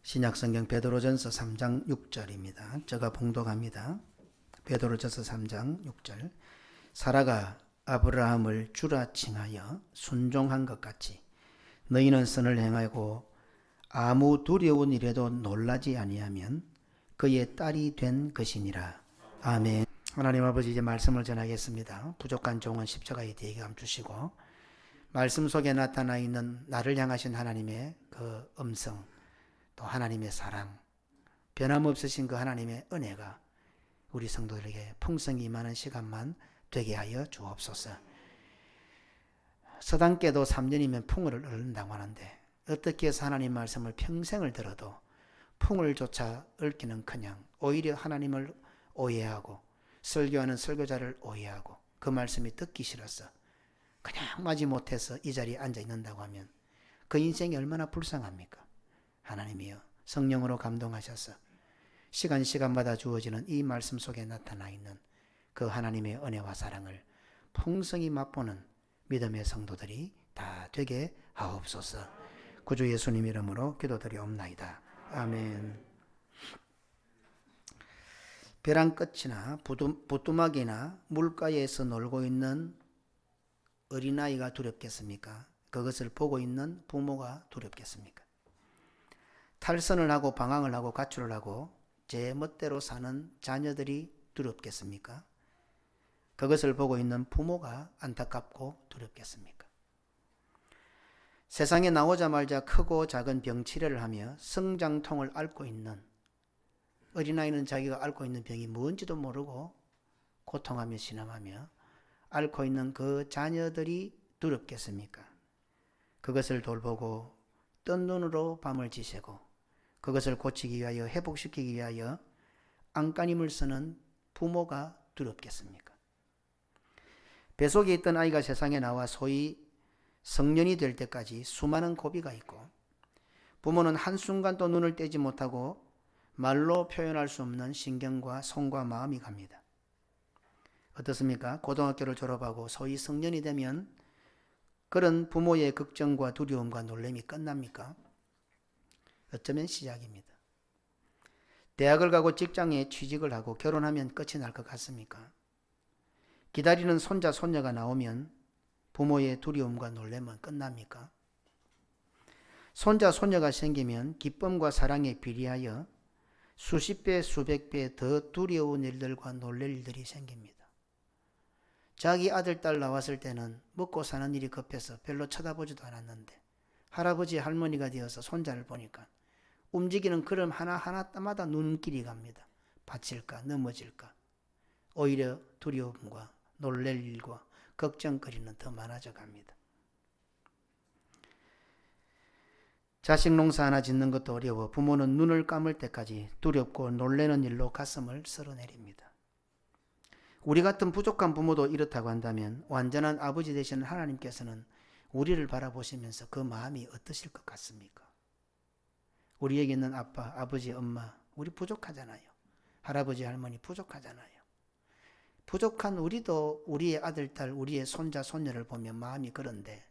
신약성경 베드로전서 3장 6절입니다. 제가 봉독합니다. 베드로전서 3장 6절. 사라가 아브라함을 주라 칭하여 순종한 것 같이 너희는 선을 행하고 아무 두려운 일에도 놀라지 아니하면 그의 딸이 된 것이니라. 아멘. 하나님 아버지, 이제 말씀을 전하겠습니다. 부족한 종은 십자가에 대게 감추시고 말씀 속에 나타나 있는 나를 향하신 하나님의 그 음성, 또 하나님의 사랑, 변함없으신 그 하나님의 은혜가 우리 성도들에게 풍성히 임하는 시간만 되게 하여 주옵소서. 서당께도 3년이면 풍을 얻는다고 하는데 어떻게 해서 하나님 말씀을 평생을 들어도 풍을 조차 얻기는커녕 오히려 하나님을 오해하고 설교하는 설교자를 오해하고 그 말씀이 듣기 싫어서 그냥 마지못해서 이 자리에 앉아 있는다고 하면 그 인생이 얼마나 불쌍합니까? 하나님이여, 성령으로 감동하셔서 시간마다 주어지는 이 말씀 속에 나타나 있는 그 하나님의 은혜와 사랑을 풍성히 맛보는 믿음의 성도들이 다 되게 하옵소서. 구주 예수님 이름으로 기도드리옵나이다. 아멘. 벼랑 끝이나 부뚜막이나 물가에서 놀고 있는 어린아이가 두렵겠습니까? 그것을 보고 있는 부모가 두렵겠습니까? 탈선을 하고 방황을 하고 가출을 하고 제 멋대로 사는 자녀들이 두렵겠습니까? 그것을 보고 있는 부모가 안타깝고 두렵겠습니까? 세상에 나오자마자 크고 작은 병 치료를 하며 성장통을 앓고 있는 어린아이는 자기가 앓고 있는 병이 뭔지도 모르고 고통하며 신음하며 앓고 있는 그 자녀들이 두렵겠습니까? 그것을 돌보고 뜬 눈으로 밤을 지새고 그것을 고치기 위하여 회복시키기 위하여 안간힘을 쓰는 부모가 두렵겠습니까? 뱃속에 있던 아이가 세상에 나와 소위 성년이 될 때까지 수많은 고비가 있고 부모는 한순간도 눈을 떼지 못하고 말로 표현할 수 없는 신경과 손과 마음이 갑니다. 어떻습니까? 고등학교를 졸업하고 소위 성년이 되면 그런 부모의 걱정과 두려움과 놀람이 끝납니까? 어쩌면 시작입니다. 대학을 가고 직장에 취직을 하고 결혼하면 끝이 날 것 같습니까? 기다리는 손자, 손녀가 나오면 부모의 두려움과 놀람은 끝납니까? 손자, 손녀가 생기면 기쁨과 사랑에 비례하여 수십 배, 수백 배 더 두려운 일들과 놀랄 일들이 생깁니다. 자기 아들, 딸 나왔을 때는 먹고 사는 일이 급해서 별로 쳐다보지도 않았는데 할아버지, 할머니가 되어서 손자를 보니까 움직이는 걸음 하나하나마다 눈길이 갑니다. 다칠까, 넘어질까. 오히려 두려움과 놀랄 일과 걱정거리는 더 많아져 갑니다. 자식 농사 하나 짓는 것도 어려워 부모는 눈을 감을 때까지 두렵고 놀라는 일로 가슴을 쓸어내립니다. 우리 같은 부족한 부모도 이렇다고 한다면 완전한 아버지 되시는 하나님께서는 우리를 바라보시면서 그 마음이 어떠실 것 같습니까? 우리에게 있는 아빠, 아버지, 엄마, 우리 부족하잖아요. 할아버지, 할머니 부족하잖아요. 부족한 우리도 우리의 아들, 딸, 우리의 손자, 손녀를 보면 마음이 그런데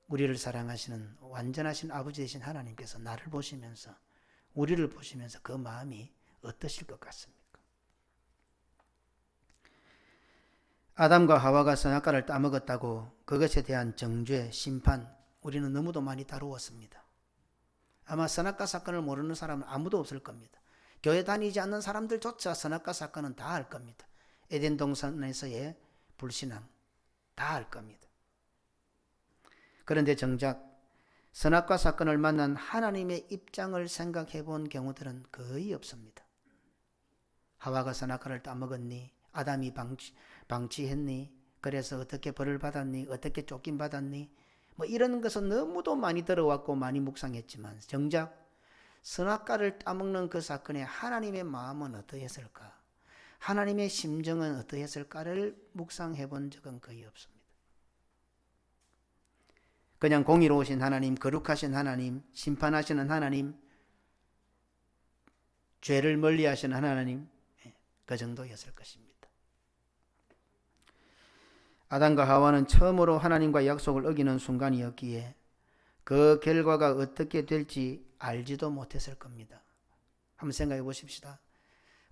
우리를 사랑하시는 완전하신 아버지 되신 하나님께서 나를 보시면서 우리를 보시면서 그 마음이 어떠실 것 같습니까? 아담과 하와가 선악과를 따먹었다고 그것에 대한 정죄, 심판 우리는 너무도 많이 다루었습니다. 아마 선악과 사건을 모르는 사람은 아무도 없을 겁니다. 교회 다니지 않는 사람들조차 선악과 사건은 다 알 겁니다. 에덴 동산에서의 불신앙 다 알 겁니다. 그런데 정작 선악과 사건을 만난 하나님의 입장을 생각해 본 경우들은 거의 없습니다. 하와가 선악과를 따먹었니? 아담이 방치했니? 그래서 어떻게 벌을 받았니? 어떻게 쫓김 받았니? 뭐 이런 것은 너무도 많이 들어왔고 많이 묵상했지만 정작 선악과를 따먹는 그 사건에 하나님의 마음은 어떠했을까? 하나님의 심정은 어떠했을까를 묵상해 본 적은 거의 없습니다. 그냥 공의로우신 하나님, 거룩하신 하나님, 심판하시는 하나님, 죄를 멀리하시는 하나님, 그 정도였을 것입니다. 아담과 하와는 처음으로 하나님과 약속을 어기는 순간이었기에 그 결과가 어떻게 될지 알지도 못했을 겁니다. 한번 생각해 보십시다.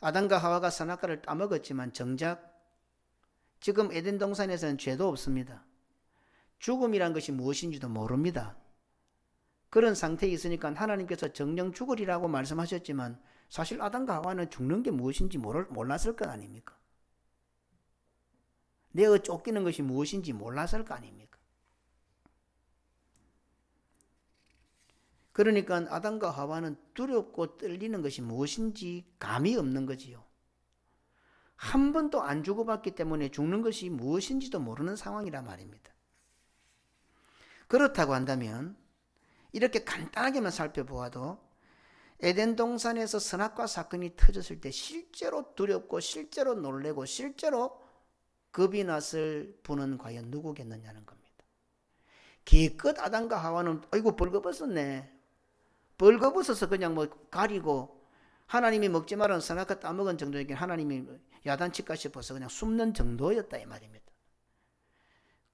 아담과 하와가 선악과를 따먹었지만 정작 지금 에덴 동산에서는 죄도 없습니다. 죽음이란 것이 무엇인지도 모릅니다. 그런 상태에 있으니까 하나님께서 정령 죽으리라고 말씀하셨지만 사실 아담과 하와는 죽는 게 무엇인지 몰랐을 것 아닙니까? 내가 쫓기는 것이 무엇인지 몰랐을 거 아닙니까? 그러니까 아담과 하와는 두렵고 떨리는 것이 무엇인지 감이 없는 거지요. 한 번도 안 주고받기 때문에 죽는 것이 무엇인지도 모르는 상황이란 말입니다. 그렇다고 한다면 이렇게 간단하게만 살펴보아도 에덴 동산에서 선악과 사건이 터졌을 때 실제로 두렵고 실제로 놀래고 실제로 겁이 났을 분은 과연 누구겠느냐는 겁니다. 기껏 아담과 하와는 아이고 벌거벗었네. 벌거벗어서 그냥 뭐 가리고 하나님이 먹지 말라는 선악과 따먹은 정도니까 하나님이 야단칠까 싶어서 그냥 숨는 정도였다 이 말입니다.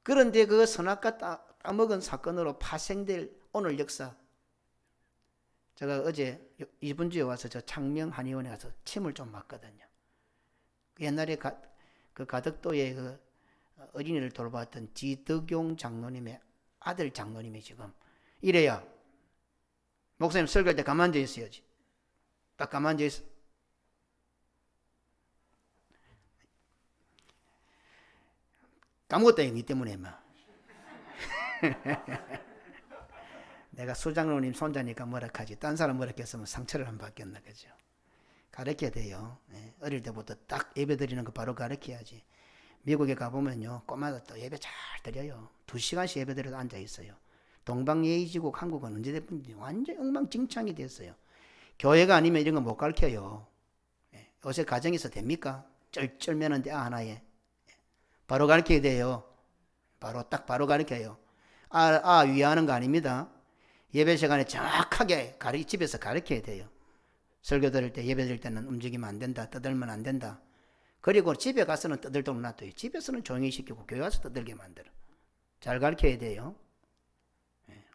그런데 그 선악과 따먹은 사건으로 파생될 오늘 역사, 제가 어제 이번 주에 와서 저 창명 한의원에 가서 침을 좀 맞거든요. 옛날에 그 가덕도에 그 어린이를 돌봤던 지덕용 장로님의 아들 장로님이 지금 이래야 목사님 설교할 때 가만히 앉아 있어야지. 딱 가만히 앉아 있어. 아무것도 아니니 때문에 막. 내가 수장로님 손자니까 뭐라 하지. 딴 사람 뭐라 했으면 상처를 안 받겠나 그죠. 가르쳐야 돼요. 어릴 때부터 딱 예배 드리는 거 바로 가르쳐야지. 미국에 가보면요 꼬마들 또 예배 잘 드려요. 2시간씩 예배 드려도 앉아 있어요. 동방예의지국 한국은 언제든지 완전 엉망진창이 됐어요. 교회가 아니면 이런 거 못 가르쳐요. 요새 가정에서 됩니까? 쩔쩔매는 데 하나에 바로 가르쳐야 돼요. 바로 가르쳐요. 위하는 거 아닙니다. 예배 시간에 정확하게 집에서 가르쳐야 돼요. 설교 들을 때 예배 드릴 때는 움직이면 안 된다. 떠들면 안 된다. 그리고 집에 가서는 떠들도록 놔둬요. 집에서는 조용히 시키고 교회 가서 떠들게 만들어. 잘 가르쳐야 돼요.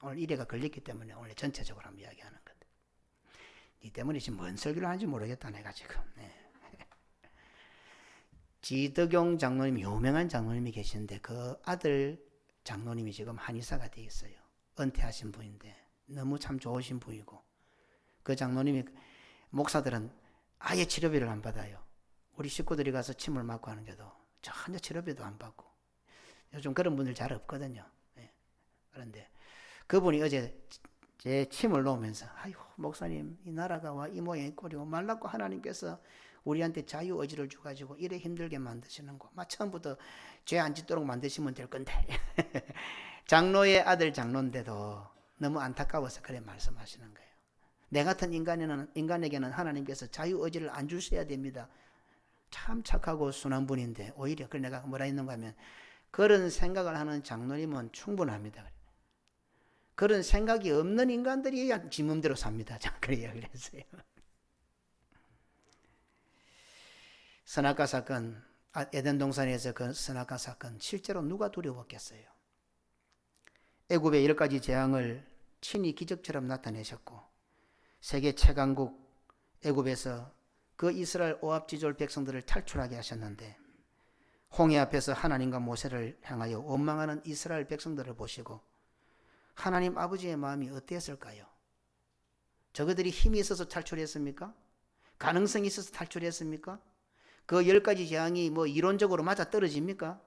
오늘 이래가 걸렸기 때문에 오늘 전체적으로 한번 이야기하는 것. 이 때문에 지금 뭔 설교를 하는지 모르겠다 내가 지금. 지덕용 장로님, 유명한 장로님이 계시는데 그 아들 장로님이 지금 한의사가 돼 있어요. 은퇴하신 분인데 너무 참 좋으신 분이고 그 장로님이 목사들은 아예 치료비를 안 받아요. 우리 식구들이 가서 침을 맞고 하는데도 전혀 치료비도 안 받고 요즘 그런 분들 잘 없거든요. 그런데 그분이 어제 제 침을 놓으면서 아이고 목사님 이 나라가 와 이 모양이 꼴이고 말랐고 하나님께서 우리한테 자유의지를 주가지고 이래 힘들게 만드시는 거 처음부터 죄 안 짓도록 만드시면 될 건데 장로의 아들 장로인데도 너무 안타까워서 그래 말씀하시는 거예요. 내 같은 인간에게는 하나님께서 자유의지를 안 주셔야 됩니다. 참 착하고 순한 분인데 오히려 그래 내가 뭐라 했는가 하면 그런 생각을 하는 장로님은 충분합니다. 그런 생각이 없는 인간들이 지 맘대로 삽니다. 그런 이야기를 했어요. 선악과 사건, 에덴 동산에서 그 선악과 사건 실제로 누가 두려웠겠어요. 애굽의 10가지 재앙을 친히 기적처럼 나타내셨고 세계 최강국 애굽에서 그 이스라엘 오합지졸 백성들을 탈출하게 하셨는데 홍해 앞에서 하나님과 모세를 향하여 원망하는 이스라엘 백성들을 보시고 하나님 아버지의 마음이 어땠을까요? 저그들이 힘이 있어서 탈출했습니까? 가능성이 있어서 탈출했습니까? 그 10가지 재앙이 뭐 이론적으로 맞아 떨어집니까?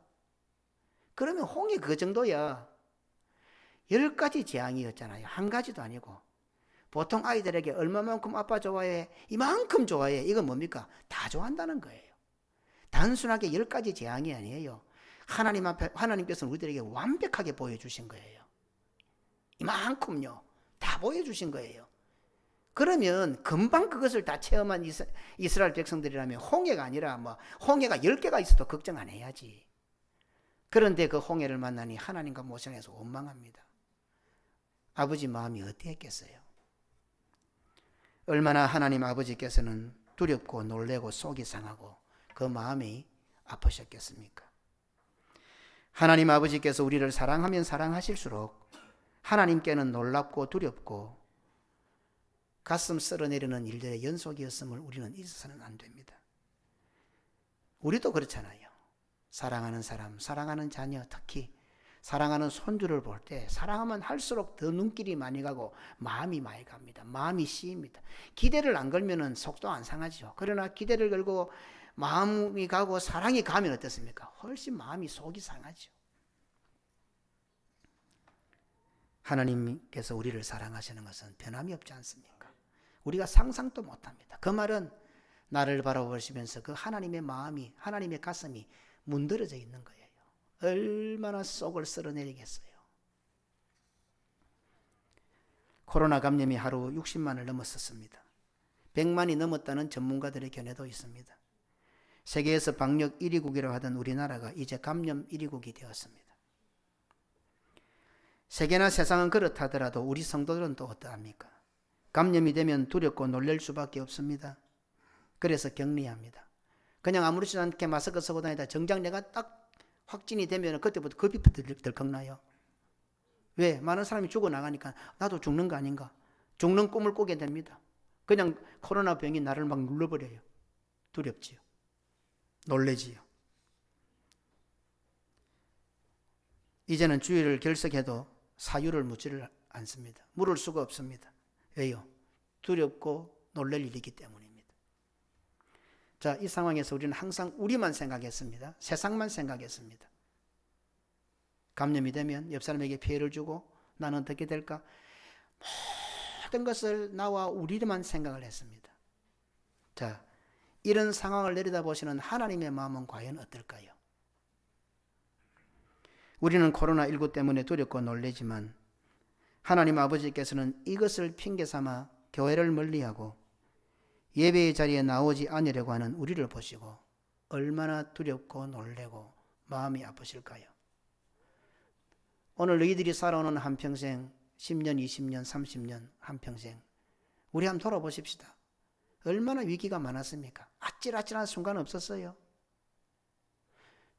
그러면 홍해 그 정도야. 10가지 재앙이었잖아요. 한 가지도 아니고. 보통 아이들에게 얼마만큼 아빠 좋아해? 이만큼 좋아해. 이건 뭡니까? 다 좋아한다는 거예요. 단순하게 10가지 재앙이 아니에요. 하나님 앞에, 하나님께서는 우리들에게 완벽하게 보여주신 거예요. 이만큼요. 다 보여주신 거예요. 그러면 금방 그것을 다 체험한 이스라엘 백성들이라면 홍해가 아니라 뭐 홍해가 10개가 있어도 걱정 안 해야지. 그런데 그 홍해를 만나니 하나님과 모세에서 원망합니다. 아버지 마음이 어땠겠어요? 얼마나 하나님 아버지께서는 두렵고 놀래고 속이 상하고 그 마음이 아프셨겠습니까? 하나님 아버지께서 우리를 사랑하면 사랑하실수록 하나님께는 놀랍고 두렵고 가슴 쓸어내리는 일들의 연속이었음을 우리는 잊어서는 안 됩니다. 우리도 그렇잖아요. 사랑하는 사람, 사랑하는 자녀, 특히 사랑하는 손주를 볼 때 사랑하면 할수록 더 눈길이 많이 가고 마음이 많이 갑니다. 마음이 씌입니다. 기대를 안 걸면 속도 안 상하죠. 그러나 기대를 걸고 마음이 가고 사랑이 가면 어떻습니까? 훨씬 마음이 속이 상하죠. 하나님께서 우리를 사랑하시는 것은 변함이 없지 않습니까? 우리가 상상도 못합니다. 그 말은 나를 바라보시면서 그 하나님의 마음이, 하나님의 가슴이 문드러져 있는 거예요. 얼마나 속을 쓸어내리겠어요. 코로나 감염이 하루 60만을 넘었었습니다. 100만이 넘었다는 전문가들의 견해도 있습니다. 세계에서 방역 1위국이라고 하던 우리나라가 이제 감염 1위국이 되었습니다. 세계나 세상은 그렇다더라도 우리 성도들은 또 어떠합니까? 감염이 되면 두렵고 놀랄 수밖에 없습니다. 그래서 격리합니다. 그냥 아무렇지도 않게 마스크 쓰고 다니다 정작 내가 딱 확진이 되면 그때부터 겁이 덜컥나요. 왜? 많은 사람이 죽어나가니까 나도 죽는 거 아닌가? 죽는 꿈을 꾸게 됩니다. 그냥 코로나 병이 나를 막 눌러버려요. 두렵지요. 놀래지요. 이제는 주의를 결석해도 사유를 묻지를 않습니다. 물을 수가 없습니다. 왜요? 두렵고 놀랄 일이기 때문입니다. 자, 이 상황에서 우리는 항상 우리만 생각했습니다. 세상만 생각했습니다. 감염이 되면 옆 사람에게 피해를 주고 나는 어떻게 될까? 모든 것을 나와 우리만 생각을 했습니다. 자, 이런 상황을 내려다보시는 하나님의 마음은 과연 어떨까요? 우리는 코로나19 때문에 두렵고 놀라지만 하나님 아버지께서는 이것을 핑계 삼아 교회를 멀리하고 예배의 자리에 나오지 않으려고 하는 우리를 보시고 얼마나 두렵고 놀래고 마음이 아프실까요? 오늘 너희들이 살아오는 한평생 10년, 20년, 30년 한평생 우리 한번 돌아보십시다. 얼마나 위기가 많았습니까? 아찔아찔한 순간 없었어요.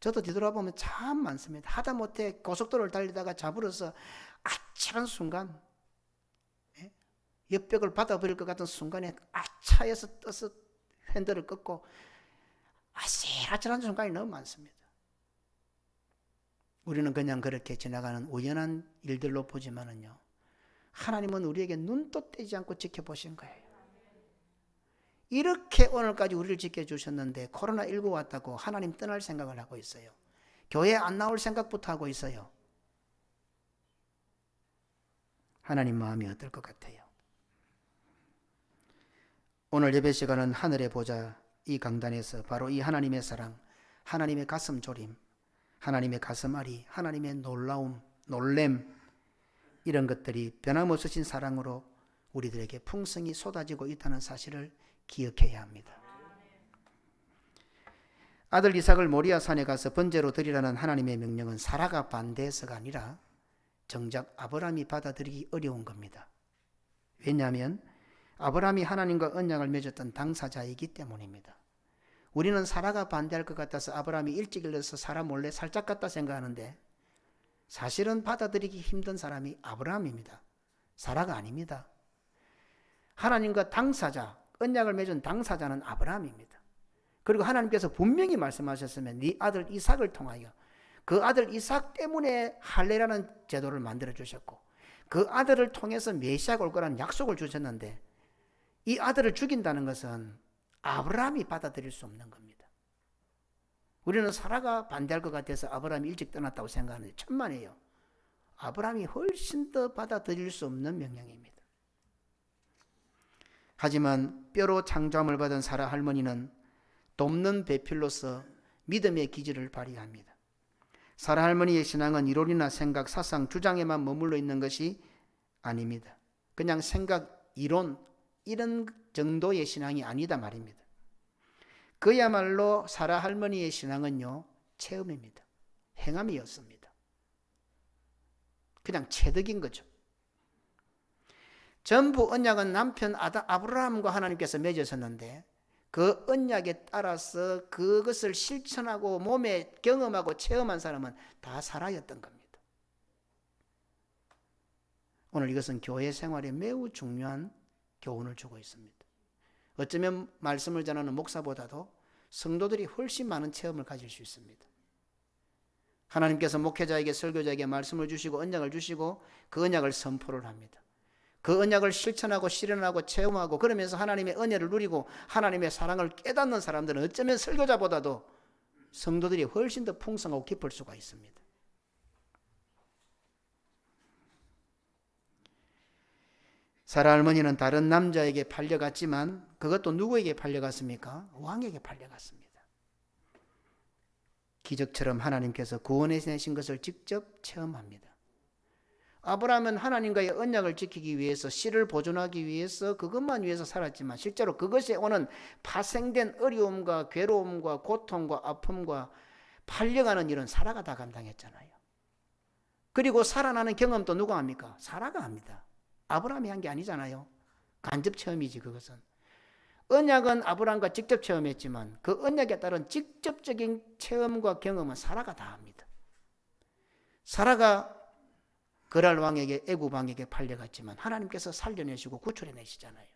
저도 뒤돌아보면 참 많습니다. 하다못해 고속도로를 달리다가 잡으러서 아찔한 순간, 옆벽을 받아버릴 것 같은 순간에 차에서 떠서 핸들을 꺾고 아찔아찔한 순간이 너무 많습니다. 우리는 그냥 그렇게 지나가는 우연한 일들로 보지만은요, 하나님은 우리에게 눈도 떼지 않고 지켜보신 거예요. 이렇게 오늘까지 우리를 지켜주셨는데 코로나19 왔다고 하나님 떠날 생각을 하고 있어요. 교회 안 나올 생각부터 하고 있어요. 하나님 마음이 어떨 것 같아요? 오늘 예배 시간은 하늘의 보좌 이 강단에서 바로 이 하나님의 사랑, 하나님의 가슴 졸임, 하나님의 가슴앓이, 하나님의 놀라움, 놀램, 이런 것들이 변함없으신 사랑으로 우리들에게 풍성히 쏟아지고 있다는 사실을 기억해야 합니다. 아들 이삭을 모리아 산에 가서 번제로 드리라는 하나님의 명령은 사라가 반대해서가 아니라 정작 아브라함이 받아들이기 어려운 겁니다. 왜냐하면 아브라함이 하나님과 언약을 맺었던 당사자이기 때문입니다. 우리는 사라가 반대할 것 같아서 아브라함이 일찍 일어서 사라 몰래 살짝 갔다 생각하는데 사실은 받아들이기 힘든 사람이 아브라함입니다. 사라가 아닙니다. 하나님과 당사자, 언약을 맺은 당사자는 아브라함입니다. 그리고 하나님께서 분명히 말씀하셨으면 네 아들 이삭을 통하여 그 아들 이삭 때문에 할례라는 제도를 만들어 주셨고 그 아들을 통해서 메시아가 올 거라는 약속을 주셨는데 이 아들을 죽인다는 것은 아브라함이 받아들일 수 없는 겁니다. 우리는 사라가 반대할 것 같아서 아브라함이 일찍 떠났다고 생각하는데 천만에요. 아브라함이 훨씬 더 받아들일 수 없는 명령입니다. 하지만 뼈로 창조함을 받은 사라 할머니는 돕는 배필로서 믿음의 기질을 발휘합니다. 사라 할머니의 신앙은 이론이나 생각, 사상, 주장에만 머물러 있는 것이 아닙니다. 그냥 생각, 이론 이런 정도의 신앙이 아니다 말입니다. 그야말로 사라 할머니의 신앙은요, 체험입니다. 행함이었습니다. 그냥 체득인 거죠. 전부 언약은 남편 아브라함과 하나님께서 맺으셨는데 그 언약에 따라서 그것을 실천하고 몸에 경험하고 체험한 사람은 다 사라였던 겁니다. 오늘 이것은 교회 생활에 매우 중요한 교훈을 주고 있습니다. 어쩌면 말씀을 전하는 목사보다도 성도들이 훨씬 많은 체험을 가질 수 있습니다. 하나님께서 목회자에게 설교자에게 말씀을 주시고 언약을 주시고 그 언약을 선포를 합니다. 그 언약을 실천하고 실현하고 체험하고 그러면서 하나님의 은혜를 누리고 하나님의 사랑을 깨닫는 사람들은 어쩌면 설교자보다도 성도들이 훨씬 더 풍성하고 깊을 수가 있습니다. 사라 할머니는 다른 남자에게 팔려갔지만 그것도 누구에게 팔려갔습니까? 왕에게 팔려갔습니다. 기적처럼 하나님께서 구원해내신 것을 직접 체험합니다. 아브라함은 하나님과의 언약을 지키기 위해서 씨를 보존하기 위해서 그것만 위해서 살았지만 실제로 그것에 오는 파생된 어려움과 괴로움과 고통과 아픔과 팔려가는 일은 사라가 다 감당했잖아요. 그리고 살아나는 경험도 누가 합니까? 사라가 합니다. 아브라함이 한 게 아니잖아요. 간접 체험이지 그것은. 언약은 아브라함과 직접 체험했지만 그 언약에 따른 직접적인 체험과 경험은 사라가 다 합니다. 사라가 그랄 왕에게 애굽 왕에게 팔려갔지만 하나님께서 살려내시고 구출해내시잖아요.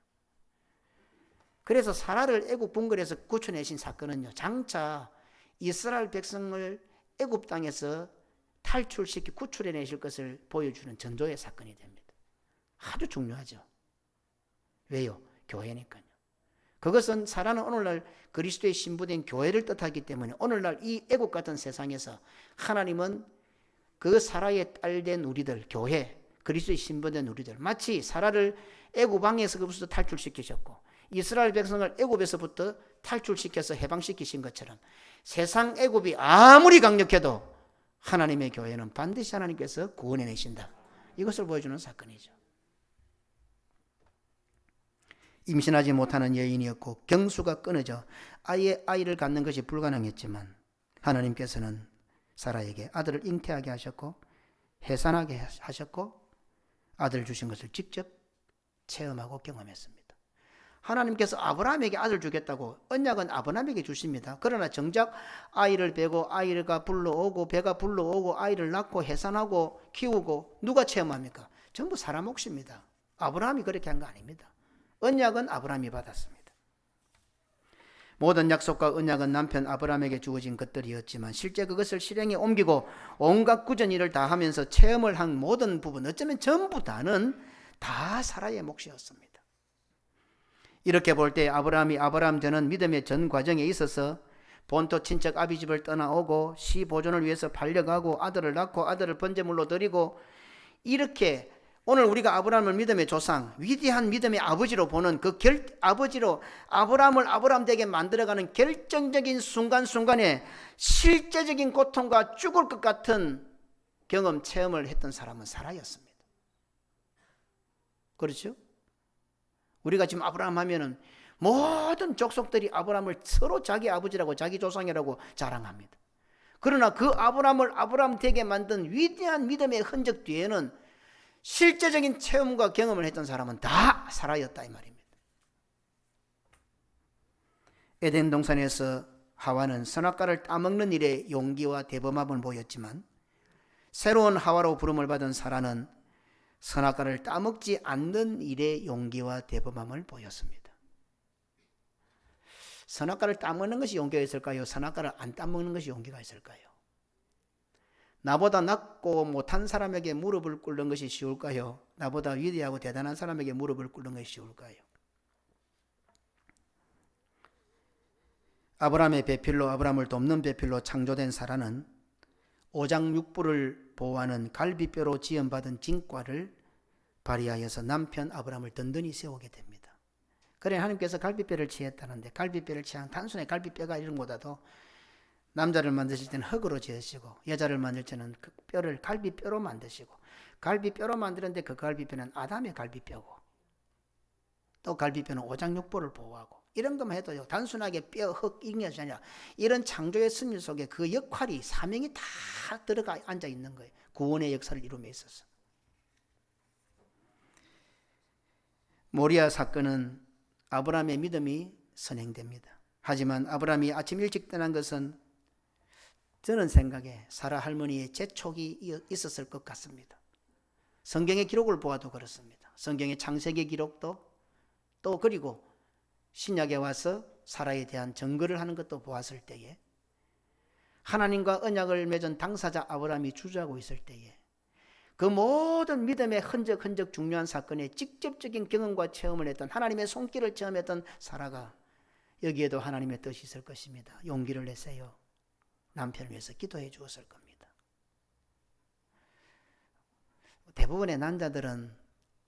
그래서 사라를 애굽 궁궐에서 구출해내신 사건은요, 장차 이스라엘 백성을 애굽 땅에서 탈출시키 구출해내실 것을 보여주는 전조의 사건이 됩니다. 아주 중요하죠. 왜요? 교회니까요. 그것은 사라는 오늘날 그리스도의 신부된 교회를 뜻하기 때문에 오늘날 이 애국 같은 세상에서 하나님은 그 사라의 딸된 우리들, 교회, 그리스도의 신부된 우리들, 마치 사라를 애국 왕에서부터 탈출시키셨고 이스라엘 백성을 애국에서부터 탈출시켜서 해방시키신 것처럼 세상 애국이 아무리 강력해도 하나님의 교회는 반드시 하나님께서 구원해내신다. 이것을 보여주는 사건이죠. 임신하지 못하는 여인이었고 경수가 끊어져 아예 아이를 갖는 것이 불가능했지만 하나님께서는 사라에게 아들을 잉태하게 하셨고 해산하게 하셨고 아들을 주신 것을 직접 체험하고 경험했습니다. 하나님께서 아브라함에게 아들 주겠다고 언약은 아브라함에게 주십니다. 그러나 정작 아이를 베고 아이가 불러오고 배가 불러오고 아이를 낳고 해산하고 키우고 누가 체험합니까? 전부 사라 몫입니다. 아브라함이 그렇게 한 거 아닙니다. 언약은 아브라함이 받았습니다. 모든 약속과 언약은 남편 아브라함에게 주어진 것들이었지만 실제 그것을 실행에 옮기고 온갖 꾸준 일을 다 하면서 체험을 한 모든 부분, 어쩌면 전부 다는 다 사라의 몫이었습니다. 이렇게 볼 때 아브라함이 아브라함 되는 믿음의 전 과정에 있어서 본토 친척 아비집을 떠나오고 시 보존을 위해서 팔려가고 아들을 낳고 아들을 번제물로 드리고 이렇게 오늘 우리가 아브라함을 믿음의 조상, 위대한 믿음의 아버지로 보는 그 아버지로 아브라함을 아브라함 되게 만들어가는 결정적인 순간순간에 실제적인 고통과 죽을 것 같은 경험, 체험을 했던 사람은 사라였습니다. 그렇죠? 우리가 지금 아브라함 하면은 모든 족속들이 아브라함을 서로 자기 아버지라고 자기 조상이라고 자랑합니다. 그러나 그 아브라함을 아브라함 되게 만든 위대한 믿음의 흔적 뒤에는 실제적인 체험과 경험을 했던 사람은 다 사라였다 이 말입니다. 에덴 동산에서 하와는 선악과를 따먹는 일에 용기와 대범함을 보였지만 새로운 하와로 부름을 받은 사라는 선악과를 따먹지 않는 일에 용기와 대범함을 보였습니다. 선악과를 따먹는 것이 용기가 있을까요? 선악과를 안 따먹는 것이 용기가 있을까요? 나보다 낫고 못한 사람에게 무릎을 꿇는 것이 쉬울까요? 나보다 위대하고 대단한 사람에게 무릎을 꿇는 것이 쉬울까요? 아브라함의 배필로 아브라함을 돕는 배필로 창조된 사라는 오장육부를 보호하는 갈비뼈로 지음받은 진과를 발휘하여서 남편 아브라함을 든든히 세우게 됩니다. 그래 하나님께서 갈비뼈를 취했다는데 갈비뼈를 취한 단순히 갈비뼈가 이런 것보다도 남자를 만드실 때는 흙으로 지으시고 여자를 만들 때는 그 뼈를 갈비뼈로 만드시고 갈비뼈로 만드는데 그 갈비뼈는 아담의 갈비뼈고 또 갈비뼈는 오장육부를 보호하고 이런 것만 해도요 단순하게 뼈, 흙 이런 것이 아니라 이런 창조의 섭리 속에 그 역할이 사명이 다 들어가 앉아 있는 거예요. 구원의 역사를 이룸에 있어서. 모리아 사건은 아브라함의 믿음이 선행됩니다. 하지만 아브라함이 아침 일찍 떠난 것은 저는 생각에 사라 할머니의 재촉이 있었을 것 같습니다. 성경의 기록을 보아도 그렇습니다. 성경의 창세기 기록도 또 그리고 신약에 와서 사라에 대한 증거를 하는 것도 보았을 때에 하나님과 언약을 맺은 당사자 아브라함이 주저하고 있을 때에 그 모든 믿음의 흔적 중요한 사건에 직접적인 경험과 체험을 했던 하나님의 손길을 체험했던 사라가 여기에도 하나님의 뜻이 있을 것입니다. 용기를 내세요. 남편을 위해서 기도해 주었을 겁니다. 대부분의 남자들은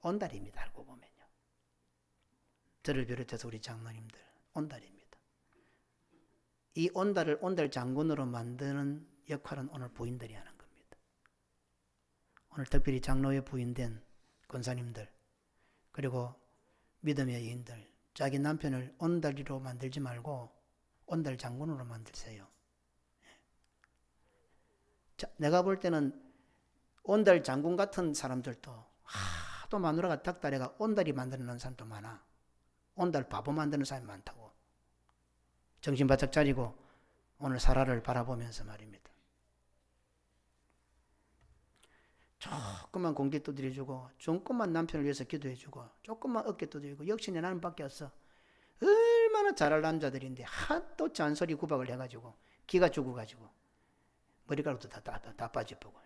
온달입니다. 알고 보면요. 저를 비롯해서 우리 장로님들 온달입니다. 이 온달을 온달 장군으로 만드는 역할은 오늘 부인들이 하는 겁니다. 오늘 특별히 장로의 부인된 권사님들 그리고 믿음의 여인들 자기 남편을 온달이로 만들지 말고 온달 장군으로 만들세요. 자, 내가 볼 때는 온달 장군 같은 사람들도 하도 마누라가 닭다리가 온달이 만드는 사람도 많아. 온달 바보 만드는 사람이 많다고. 정신 바짝 차리고 오늘 사라를 바라보면서 말입니다. 조금만 공기 두드려주고 조금만 남편을 위해서 기도해주고 조금만 어깨 두드리고 역시 나는 밖에 없어. 얼마나 잘할 남자들인데 하도 잔소리 구박을 해가지고 기가 죽어가지고 머리카락도 다 빠져보고.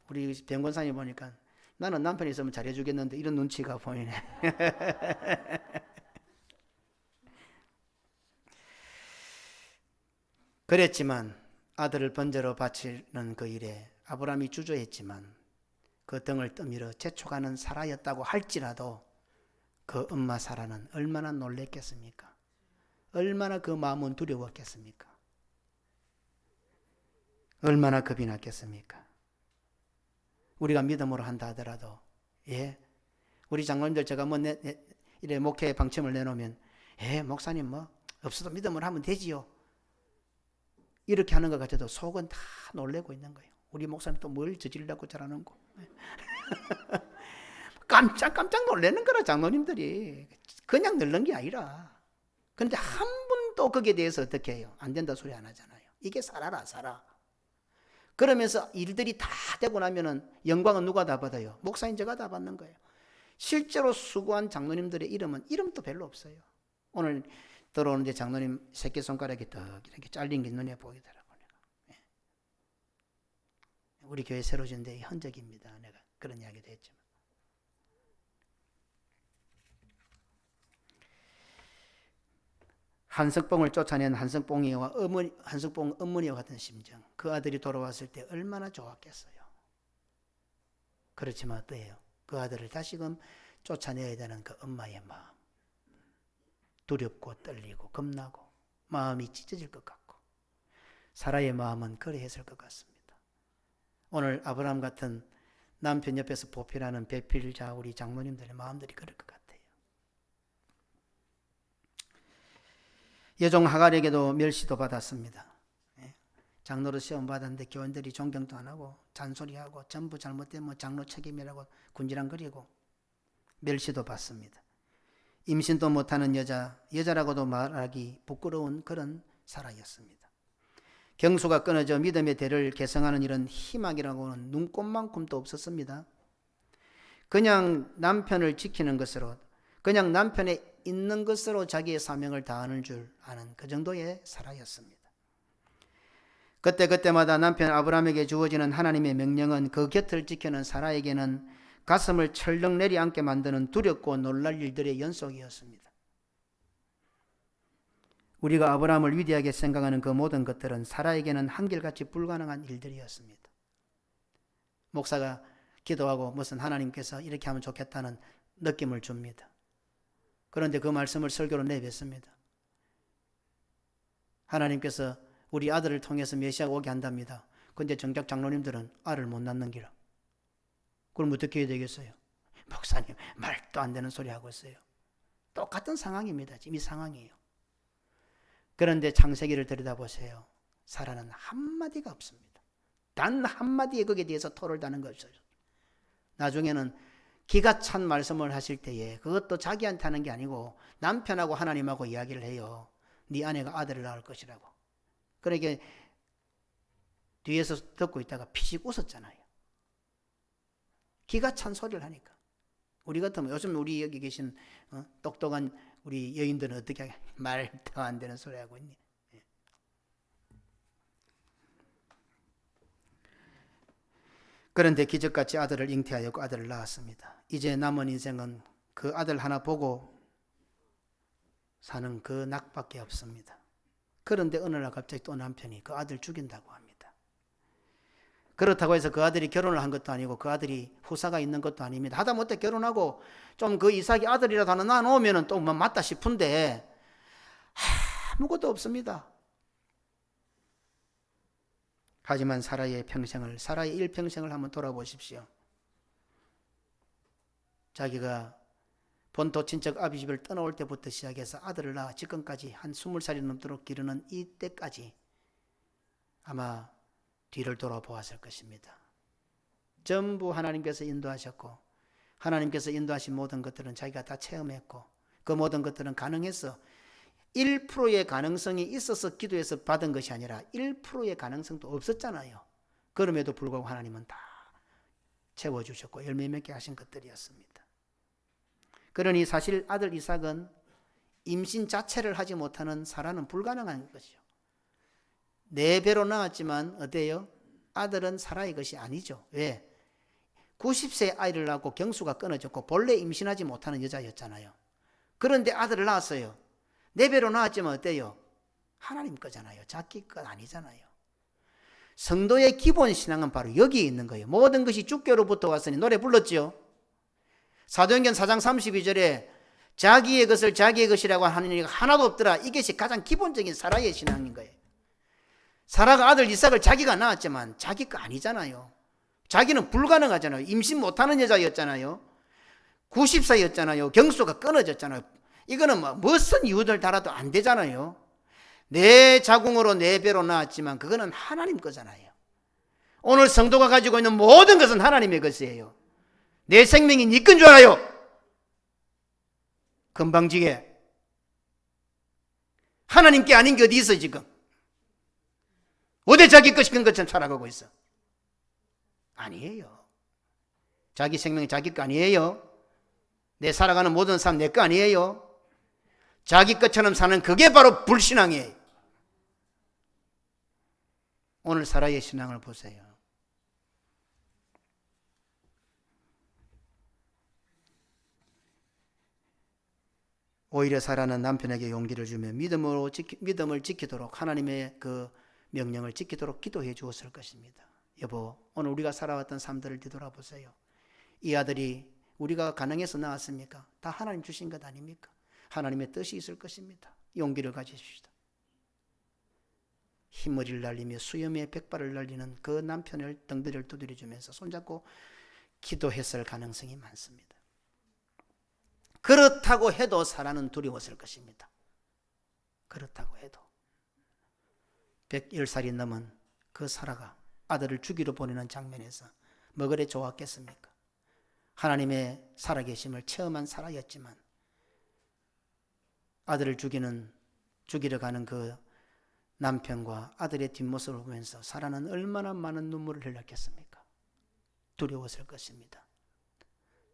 우리 병권사님 보니까 나는 남편이 있으면 잘해주겠는데 이런 눈치가 보이네. 그랬지만 아들을 번제로 바치는 그 일에 아브라함이 주저했지만 그 등을 떠밀어 재촉하는 사라였다고 할지라도 그 엄마 사라는 얼마나 놀랬겠습니까? 얼마나 그 마음은 두려웠겠습니까? 얼마나 겁이 났겠습니까? 우리가 믿음으로 한다 하더라도 우리 장로님들 제가 이래 목회의 방침을 내놓으면 목사님 뭐 없어도 믿음으로 하면 되지요. 이렇게 하는 것 같아도 속은 다 놀래고 있는 거예요. 우리 목사님 또 뭘 저지르려고 저러는 거. 깜짝 놀라는 거라 장로님들이. 그냥 늘는 게 아니라. 그런데 한 분도 거기에 대해서 어떻게 해요? 안 된다 소리 안 하잖아요. 이게 사라라 사라. 그러면서 일들이 다 되고 나면은 영광은 누가 다 받아요? 목사님 제가 다 받는 거예요. 실제로 수고한 장로님들의 이름도 별로 없어요. 오늘 들어오는 장로님 새끼손가락이 딱 이렇게 잘린 게 눈에 보이더라고요. 우리 교회 새로 지은 데의 흔적입니다. 내가 그런 이야기도 했지만. 한석봉을 쫓아낸 한석봉 어머니와 같은 심정. 그 아들이 돌아왔을 때 얼마나 좋았겠어요. 그렇지만 어때요? 그 아들을 다시금 쫓아내야 되는 그 엄마의 마음. 두렵고 떨리고 겁나고 마음이 찢어질 것 같고 사라의 마음은 그래했을 것 같습니다. 오늘 아브라함 같은 남편 옆에서 보필하는 배필자 우리 장모님들의 마음들이 그럴 것 같아요. 여종 하갈에게도 멸시도 받았습니다. 장로로 시험 받았는데 교인들이 존경도 안 하고 잔소리하고 전부 잘못되면 장로 책임이라고 군지랑거리고 멸시도 받습니다. 임신도 못하는 여자라고도 말하기 부끄러운 그런 사라였습니다. 경수가 끊어져 믿음의 대를 개성하는 일은 희망이라고는 눈꼽만큼도 없었습니다. 그냥 남편을 지키는 것으로 그냥 남편에 있는 것으로 자기의 사명을 다하는 줄 아는 그 정도의 사라였습니다. 그때마다 남편 아브라함에게 주어지는 하나님의 명령은 그 곁을 지키는 사라에게는 가슴을 철렁 내리앉게 만드는 두렵고 놀랄 일들의 연속이었습니다. 우리가 아브라함을 위대하게 생각하는 그 모든 것들은 사라에게는 한결같이 불가능한 일들이었습니다. 목사가 기도하고 무슨 하나님께서 이렇게 하면 좋겠다는 느낌을 줍니다. 그런데 그 말씀을 설교로 내뱉습니다. 하나님께서 우리 아들을 통해서 메시아가 오게 한답니다. 그런데 정작 장로님들은 아를 못 낳는 기라. 그럼 어떻게 해야 되겠어요? 목사님 말도 안 되는 소리 하고 있어요. 똑같은 상황입니다. 지금 이 상황이에요. 그런데 창세기를 들여다보세요. 사라는 한마디가 없습니다. 단 한마디에 거기에 대해서 토를 다는 거 없어요. 나중에는 기가 찬 말씀을 하실 때에 그것도 자기한테 하는 게 아니고 남편하고 하나님하고 이야기를 해요. 네 아내가 아들을 낳을 것이라고. 그러니까 뒤에서 듣고 있다가 피식 웃었잖아요. 기가 찬 소리를 하니까. 우리 같으면 요즘 우리 여기 계신 똑똑한 우리 여인들은 어떻게 말도 안 되는 소리 하고 있니? 그런데 기적같이 아들을 잉태하였고 아들을 낳았습니다. 이제 남은 인생은 그 아들 하나 보고 사는 그 낙밖에 없습니다. 그런데 어느 날 갑자기 또 남편이 그 아들 죽인다고 합니다. 그렇다고 해서 그 아들이 결혼을 한 것도 아니고 그 아들이 후사가 있는 것도 아닙니다. 하다못해 결혼하고 좀 그 이삭이 아들이라도 하나 낳아놓으면 또 맞다 싶은데 아무것도 없습니다. 하지만 사라의 일평생을 한번 돌아보십시오. 자기가 본토 친척 아비 집을 떠나올 때부터 시작해서 아들을 낳아 지금까지 한 20살이 넘도록 기르는 이때까지 아마 뒤를 돌아보았을 것입니다. 전부 하나님께서 인도하셨고 하나님께서 인도하신 모든 것들은 자기가 다 체험했고 그 모든 것들은 가능해서 1%의 가능성이 있어서 기도해서 받은 것이 아니라 1%의 가능성도 없었잖아요. 그럼에도 불구하고 하나님은 다 채워주셨고 열매 맺게 하신 것들이었습니다. 그러니 사실 아들 이삭은 임신 자체를 하지 못하는 사라는 불가능한 것이죠. 4배로 낳았지만 어때요? 아들은 사라의 것이 아니죠. 왜? 90세 아이를 낳고 경수가 끊어졌고 본래 임신하지 못하는 여자였잖아요. 그런데 아들을 낳았어요. 4배로 낳았지만 어때요? 하나님 거잖아요. 자기 것 아니잖아요. 성도의 기본 신앙은 바로 여기에 있는 거예요. 모든 것이 주께로부터 왔으니 노래 불렀죠. 사도행전 4장 32절에 자기의 것을 자기의 것이라고 하는 이가 하나도 없더라. 이것이 가장 기본적인 사라의 신앙인 거예요. 사라가 아들 이삭을 자기가 낳았지만 자기 거 아니잖아요. 자기는 불가능하잖아요. 임신 못하는 여자였잖아요. 90세였잖아요. 경수가 끊어졌잖아요. 이거는 무슨 이유들 달아도 안 되잖아요. 내 자궁으로 4배로 낳았지만 그거는 하나님 거잖아요. 오늘 성도가 가지고 있는 모든 것은 하나님의 것이에요. 내 생명이 네 건 줄 알아요. 건방지게. 하나님께 아닌 게 어디 있어 지금. 어디 자기 것인 것처럼 살아가고 있어. 아니에요. 자기 생명이 자기 거 아니에요. 내 살아가는 모든 삶 내 거 아니에요. 자기 것처럼 사는 그게 바로 불신앙이에요. 오늘 사라의 신앙을 보세요. 오히려 사라는 남편에게 용기를 주며 믿음을 지키도록 하나님의 그 명령을 지키도록 기도해 주었을 것입니다. 여보, 오늘 우리가 살아왔던 삶들을 뒤돌아보세요. 이 아들이 우리가 가능해서 낳았습니까? 다 하나님 주신 것 아닙니까? 하나님의 뜻이 있을 것입니다. 용기를 가지십시다. 흰머리를 날리며 수염에 백발을 날리는 그 남편을 덩대리를 두드려주면서 손잡고 기도했을 가능성이 많습니다. 그렇다고 해도 사라는 두려웠을 것입니다. 그렇다고 해도 110살이 넘은 그 사라가 아들을 죽이러 보내는 장면에서 뭐 그래 좋았겠습니까? 하나님의 살아계심을 체험한 사라였지만 아들을 죽이러 가는 그 남편과 아들의 뒷모습을 보면서 사라는 얼마나 많은 눈물을 흘렸겠습니까? 두려웠을 것입니다.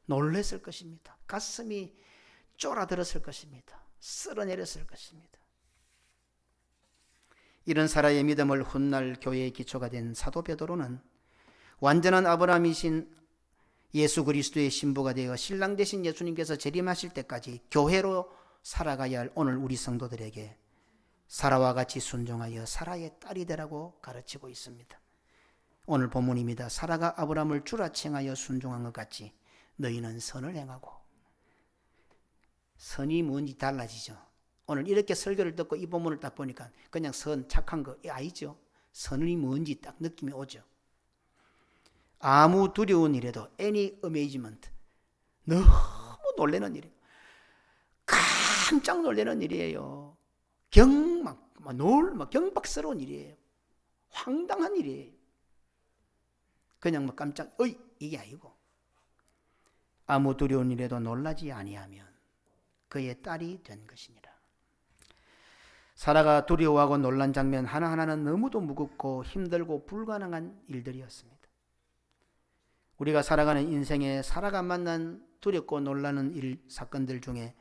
놀랐을 것입니다. 가슴이 쫄아들었을 것입니다. 쓸어내렸을 것입니다. 이런 사라의 믿음을 훗날 교회의 기초가 된 사도 베드로는 완전한 아브라함이신 예수 그리스도의 신부가 되어 신랑 되신 예수님께서 재림하실 때까지 교회로 살아가야 할 오늘 우리 성도들에게 사라와 같이 순종하여 사라의 딸이 되라고 가르치고 있습니다. 오늘 본문입니다. 사라가 아브라함을 주라 칭하여 순종한 것 같이 너희는 선을 행하고. 선이 뭔지 달라지죠. 오늘 이렇게 설교를 듣고 이 본문을 딱 보니까 그냥 선, 착한 거 아니죠. 선이 뭔지 딱 느낌이 오죠. 아무 두려운 일에도 any amazement, 너무 놀라는 일이에요. 깜짝 놀라는 일이에요. 경박스러운 일이에요. 황당한 일이에요. 그냥 깜짝 이게 아니고 아무 두려운 일에도 놀라지 아니하면 그의 딸이 된 것이니라. 사라가 두려워하고 놀란 장면 하나하나는 너무도 무겁고 힘들고 불가능한 일들이었습니다. 우리가 살아가는 인생에 사라가 만난 두렵고 놀라는 사건들 중에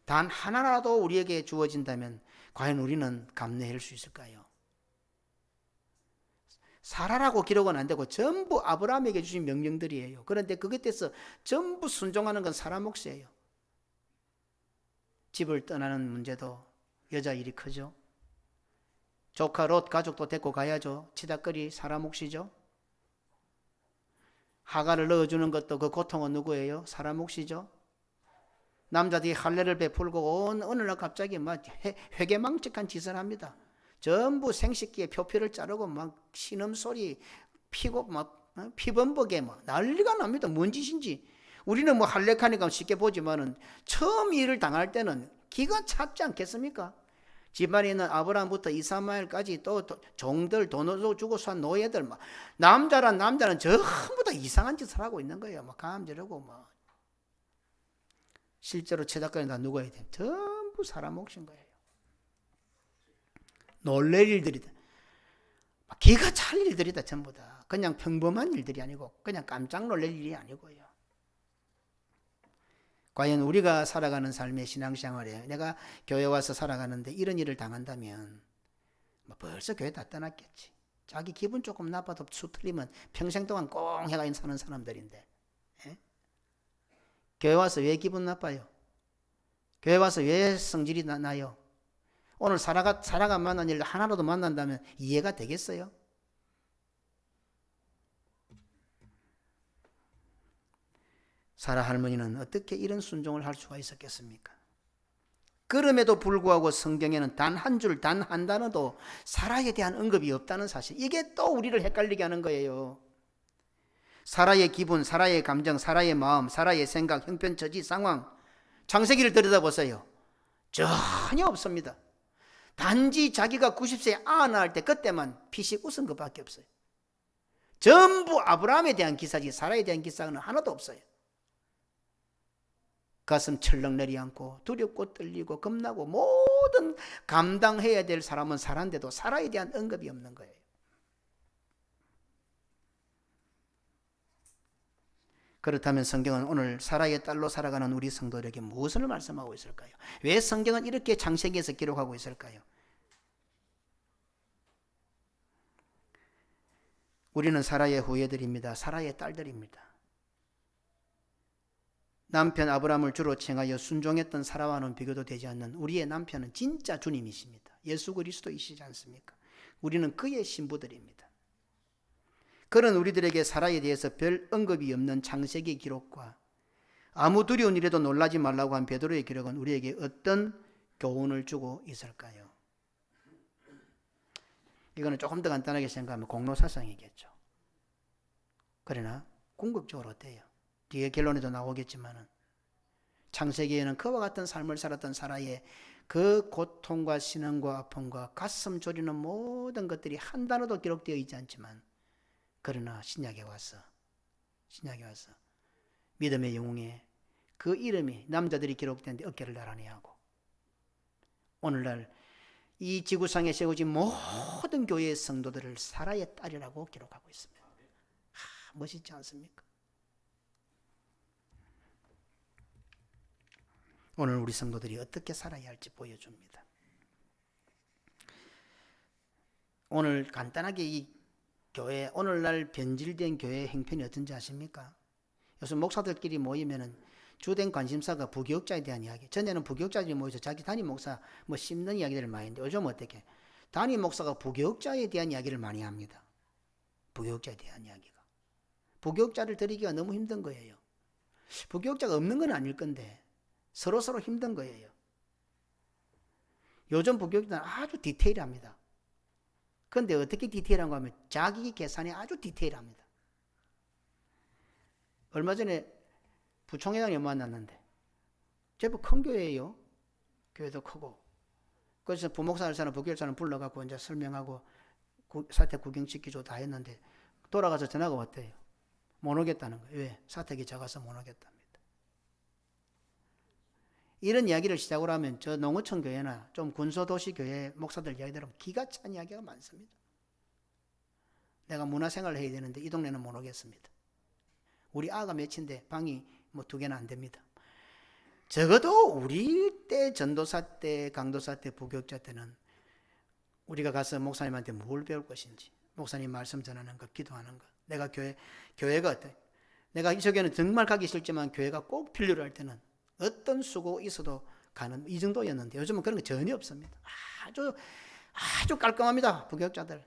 단 하나라도 우리에게 주어진다면 과연 우리는 감내할 수 있을까요? 사라라고 기록은 안 되고 전부 아브라함에게 주신 명령들이에요. 그런데 그것에 대해서 전부 순종하는 건 사라 몫이에요. 집을 떠나는 문제도 여자 일이 크죠. 조카 롯 가족도 데리고 가야죠. 치닥거리 사라 몫이죠. 하가를 넣어주는 것도 그 고통은 누구예요? 사라 몫이죠. 남자들이 할례를 베풀고 어느 날 갑자기 막 회개망측한 짓을 합니다. 전부 생식기에 표피를 자르고 막 신음소리 피고 막 피범벅에 막 난리가 납니다. 뭔 짓인지. 우리는 뭐 할례하니까 쉽게 보지만은 처음 일을 당할 때는 기가 찼지 않겠습니까? 집안에 있는 아브라함부터 이스마엘까지 또 종들 돈을 주고 산 노예들 막 남자는 전부 다 이상한 짓을 하고 있는 거예요. 막 감지르고 막 실제로 최다까지 다 누가 해야 돼? 전부 사람 몫인 거예요. 놀랄 일들이다. 기가 찰 일들이다. 전부 다. 그냥 평범한 일들이 아니고 그냥 깜짝 놀랄 일이 아니고요. 과연 우리가 살아가는 삶의 신앙생활에 내가 교회 와서 살아가는데 이런 일을 당한다면 벌써 교회 다 떠났겠지. 자기 기분 조금 나빠도 수틀리면 평생 동안 꽁 해가 사는 사람들인데 예? 교회 와서 왜 기분 나빠요? 교회 와서 왜 성질이 나요? 오늘 사라가 만난 일 하나라도 만난다면 이해가 되겠어요? 사라 할머니는 어떻게 이런 순종을 할 수가 있었겠습니까? 그럼에도 불구하고 성경에는 단 한 줄, 단 한 단어도 사라에 대한 언급이 없다는 사실. 이게 또 우리를 헷갈리게 하는 거예요. 사라의 기분, 사라의 감정, 사라의 마음, 사라의 생각, 형편, 처지, 상황, 창세기를 들여다보세요. 전혀 없습니다. 단지 자기가 90세에 낳을 때 그때만 피식 웃은 것밖에 없어요. 전부 아브라함에 대한 기사지 사라에 대한 기사는 하나도 없어요. 가슴 철렁 내리앉고 두렵고 떨리고 겁나고 모든 감당해야 될 사람은 사라인데도 사라에 대한 언급이 없는 거예요. 그렇다면 성경은 오늘 사라의 딸로 살아가는 우리 성도들에게 무엇을 말씀하고 있을까요? 왜 성경은 이렇게 창세기에서 기록하고 있을까요? 우리는 사라의 후예들입니다. 사라의 딸들입니다. 남편 아브라함을 주로 칭하여 순종했던 사라와는 비교도 되지 않는 우리의 남편은 진짜 주님이십니다. 예수 그리스도이시지 않습니까? 우리는 그의 신부들입니다. 그런 우리들에게 사라에 대해서 별 언급이 없는 창세기 기록과 아무 두려운 일에도 놀라지 말라고 한 베드로의 기록은 우리에게 어떤 교훈을 주고 있을까요? 이거는 조금 더 간단하게 생각하면 공로사상이겠죠. 그러나 궁극적으로 어때요? 뒤에 결론에도 나오겠지만은 창세기에는 그와 같은 삶을 살았던 사라의 그 고통과 신음과 아픔과 가슴 졸이는 모든 것들이 한 단어도 기록되어 있지 않지만 그러나 신약에 와서 믿음의 영웅에 그 이름이 남자들이 기록되는데 어깨를 나란히 하고 오늘날 이 지구상에 세워진 모든 교회의 성도들을 사라의 딸이라고 기록하고 있습니다. 멋있지 않습니까? 오늘 우리 성도들이 어떻게 살아야 할지 보여줍니다. 오늘 간단하게 이 교회, 오늘날 변질된 교회의 행편이 어떤지 아십니까? 요즘 목사들끼리 모이면은 주된 관심사가 부교육자에 대한 이야기. 전에는 부교육자들이 모여서 자기 담임 목사 뭐 씹는 이야기들을 많이 했는데 요즘 어떻게? 담임 목사가 부교육자에 대한 이야기를 많이 합니다. 부교육자에 대한 이야기가. 부교육자를 드리기가 너무 힘든 거예요. 부교육자가 없는 건 아닐 건데 서로 힘든 거예요. 요즘 부교육자는 아주 디테일합니다. 그런데 어떻게 디테일한가 하면 자기 계산이 아주 디테일합니다. 얼마 전에 부총회장님 만났는데 제법 큰 교회예요. 교회도 크고. 그래서 부목사를 사는 부교육자는 불러갖고 이제 설명하고 사택 구경시키고 다 했는데 돌아가서 전화가 왔대요. 못 오겠다는 거예요. 왜? 사택이 작아서 못 오겠답니다. 이런 이야기를 시작으로 하면 저 농어촌 교회나 좀 군소도시 교회 목사들 이야기 들으면 기가 찬 이야기가 많습니다. 내가 문화생활을 해야 되는데 이 동네는 못 오겠습니다. 우리 아가 몇인데 방이 뭐 2개나 안 됩니다. 적어도 우리 때 전도사 때 강도사 때 부교육자 때는 우리가 가서 목사님한테 뭘 배울 것인지, 목사님 말씀 전하는 것, 기도하는 것, 내가 교회가 어때? 내가 이 교회는 정말 가기 싫지만 교회가 꼭 필요로 할 때는 어떤 수고 있어도 가는 이 정도였는데 요즘은 그런 거 전혀 없습니다. 아주 깔끔합니다. 부교육자들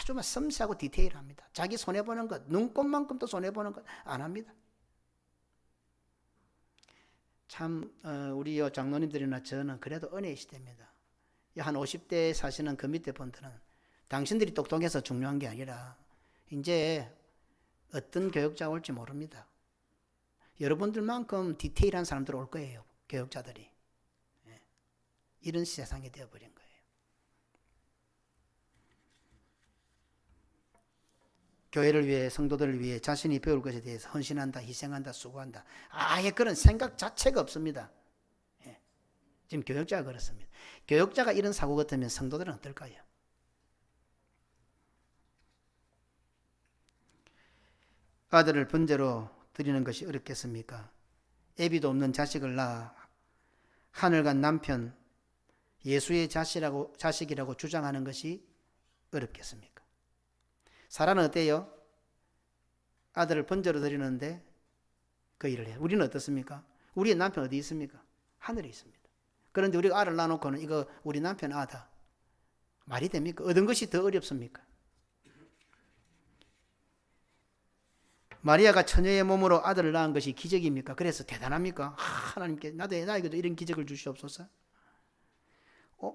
아주 섬세하고 디테일합니다. 자기 손해보는 것, 눈곱만큼도 손해보는 것 안 합니다. 참 우리 장로님들이나 저는 그래도 은혜의 시대입니다. 한 50대 사시는 그 밑에 분들은 당신들이 똑똑해서 중요한 게 아니라 이제 어떤 교육자가 올지 모릅니다. 여러분들만큼 디테일한 사람들 올 거예요. 교육자들이. 이런 세상이 되어버린 거예요. 교회를 위해, 성도들을 위해 자신이 배울 것에 대해서 헌신한다, 희생한다, 수고한다. 아예 그런 생각 자체가 없습니다. 지금 교육자가 그렇습니다. 교육자가 이런 사고 같으면 성도들은 어떨까요? 아들을 번제로 드리는 것이 어렵겠습니까? 애비도 없는 자식을 낳아 하늘 간 남편 예수의 자식이라고 주장하는 것이 어렵겠습니까? 사라는 어때요? 아들을 번제로 드리는데 그 일을 해요. 우리는 어떻습니까? 우리의 남편 어디 있습니까? 하늘에 있습니다. 그런데 우리가 알을 낳아놓고는 이거 우리 남편 아다. 말이 됩니까? 얻은 것이 더 어렵습니까? 마리아가 처녀의 몸으로 아들을 낳은 것이 기적입니까? 그래서 대단합니까? 하나님께 나에게도 이런 기적을 주시옵소서.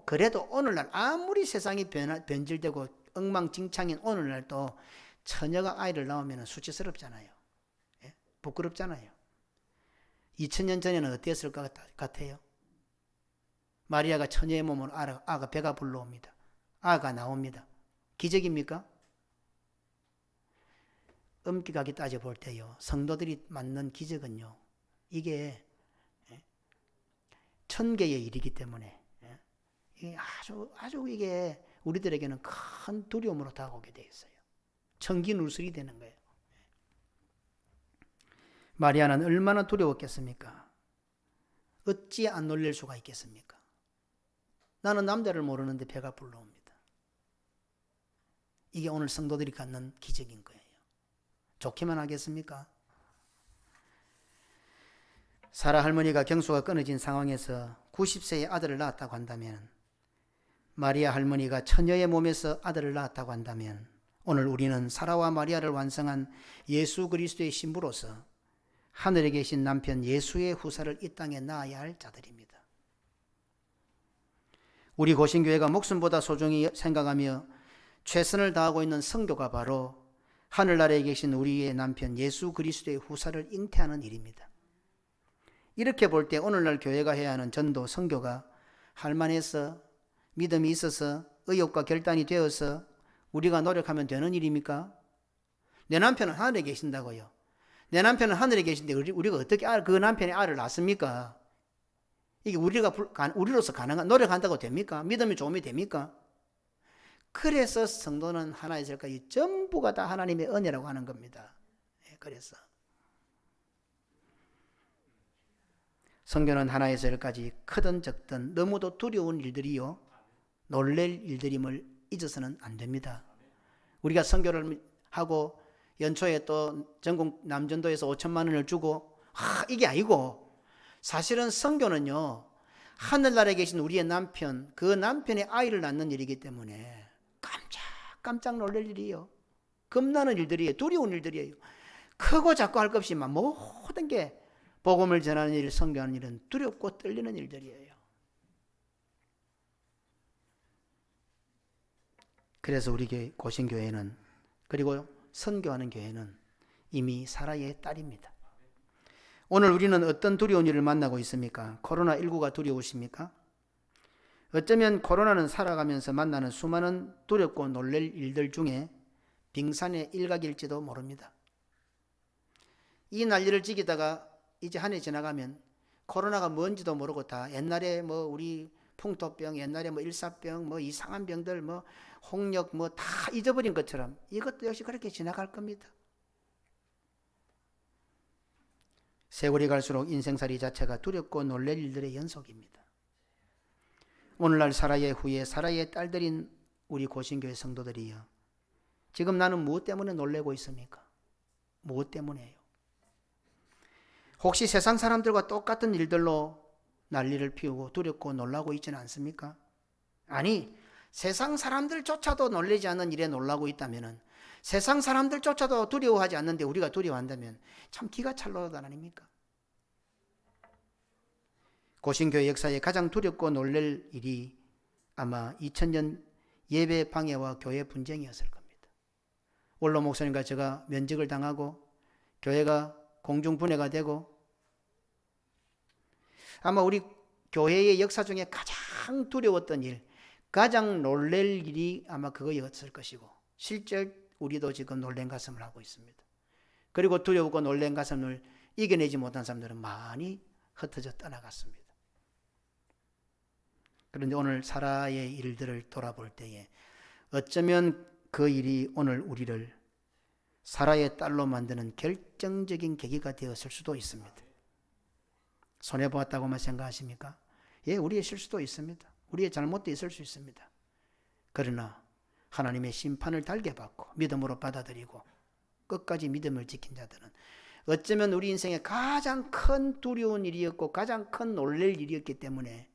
그래도 오늘날 아무리 세상이 변질되고 엉망진창인 오늘날도 처녀가 아이를 낳으면 수치스럽잖아요. 예? 부끄럽잖아요. 2000년 전에는 어땠을 것 같아요? 마리아가 처녀의 몸으로 아가 배가 불러옵니다. 아가 나옵니다. 기적입니까? 엄격하게 따져볼 때요, 성도들이 맞는 기적은요, 이게 1000개의 일이기 때문에 이게 아주 이게 우리들에게는 큰 두려움으로 다가오게 돼 있어요. 청기누설이 되는 거예요. 마리아는 얼마나 두려웠겠습니까? 어찌 안 놀랄 수가 있겠습니까? 나는 남자를 모르는데 배가 불러옵니다. 이게 오늘 성도들이 갖는 기적인 거예요. 좋기만 하겠습니까? 사라 할머니가 경수가 끊어진 상황에서 90세의 아들을 낳았다고 한다면, 마리아 할머니가 처녀의 몸에서 아들을 낳았다고 한다면, 오늘 우리는 사라와 마리아를 완성한 예수 그리스도의 신부로서 하늘에 계신 남편 예수의 후사를 이 땅에 낳아야 할 자들입니다. 우리 고신교회가 목숨보다 소중히 생각하며 최선을 다하고 있는 선교가 바로 하늘나라에 계신 우리의 남편 예수 그리스도의 후사를 잉태하는 일입니다. 이렇게 볼 때 오늘날 교회가 해야 하는 전도, 선교가 할만해서, 믿음이 있어서, 의욕과 결단이 되어서 우리가 노력하면 되는 일입니까? 내 남편은 하늘에 계신다고요. 내 남편은 하늘에 계신데 우리가 어떻게 그 남편의 알을 낳습니까? 이게 우리로서 가능한, 노력한다고 됩니까? 믿음이 도움이 됩니까? 그래서 성도는 하나의 셀까지 전부가 다 하나님의 은혜라고 하는 겁니다. 그래서 성교는 하나의 셀까지 크든 적든 너무도 두려운 일들이요, 놀랄 일들임을 잊어서는 안 됩니다. 우리가 선교를 하고 연초에 또 전국 남전도에서 5천만 원을 주고 이게 아니고, 사실은 선교는요, 하늘나라에 계신 우리의 남편, 그 남편의 아이를 낳는 일이기 때문에 깜짝 놀랄 일이에요. 겁나는 일들이에요. 두려운 일들이에요. 크고 작고 할 것 없이 모든 게 복음을 전하는 일, 선교하는 일은 두렵고 떨리는 일들이에요. 그래서 우리 고신교회는, 그리고 선교하는 교회는 이미 사라의 딸입니다. 오늘 우리는 어떤 두려운 일을 만나고 있습니까? 코로나19가 두려우십니까? 어쩌면 코로나는 살아가면서 만나는 수많은 두렵고 놀랄 일들 중에 빙산의 일각일지도 모릅니다. 이 난리를 지키다가 이제 한 해 지나가면 코로나가 뭔지도 모르고 다 옛날에 뭐 우리 풍토병, 옛날에 뭐 일사병, 뭐 이상한 병들, 뭐 홍역 뭐 다 잊어버린 것처럼 이것도 역시 그렇게 지나갈 겁니다. 세월이 갈수록 인생살이 자체가 두렵고 놀랄 일들의 연속입니다. 오늘날 사라의 후예, 사라의 딸들인 우리 고신교회 성도들이요. 지금 나는 무엇 때문에 놀래고 있습니까? 무엇 때문에요? 혹시 세상 사람들과 똑같은 일들로 난리를 피우고 두렵고 놀라고 있지는 않습니까? 아니, 세상 사람들조차도 놀라지 않는 일에 놀라고 있다면, 세상 사람들조차도 두려워하지 않는데 우리가 두려워한다면 참 기가 찰나다 아닙니까? 고신교회 역사에 가장 두렵고 놀랄 일이 아마 2000년 예배 방해와 교회 분쟁이었을 겁니다. 원로 목사님과 제가 면직을 당하고 교회가 공중분해가 되고, 아마 우리 교회의 역사 중에 가장 두려웠던 일, 가장 놀랄 일이 아마 그거였을 것이고, 실제 우리도 지금 놀란 가슴을 하고 있습니다. 그리고 두려웠고 놀란 가슴을 이겨내지 못한 사람들은 많이 흩어져 떠나갔습니다. 그런데 오늘 사라의 일들을 돌아볼 때에 어쩌면 그 일이 오늘 우리를 사라의 딸로 만드는 결정적인 계기가 되었을 수도 있습니다. 손해보았다고만 생각하십니까? 예, 우리의 실수도 있습니다. 우리의 잘못도 있을 수 있습니다. 그러나 하나님의 심판을 달게 받고 믿음으로 받아들이고 끝까지 믿음을 지킨 자들은 어쩌면 우리 인생의 가장 큰 두려운 일이었고 가장 큰 놀랄 일이었기 때문에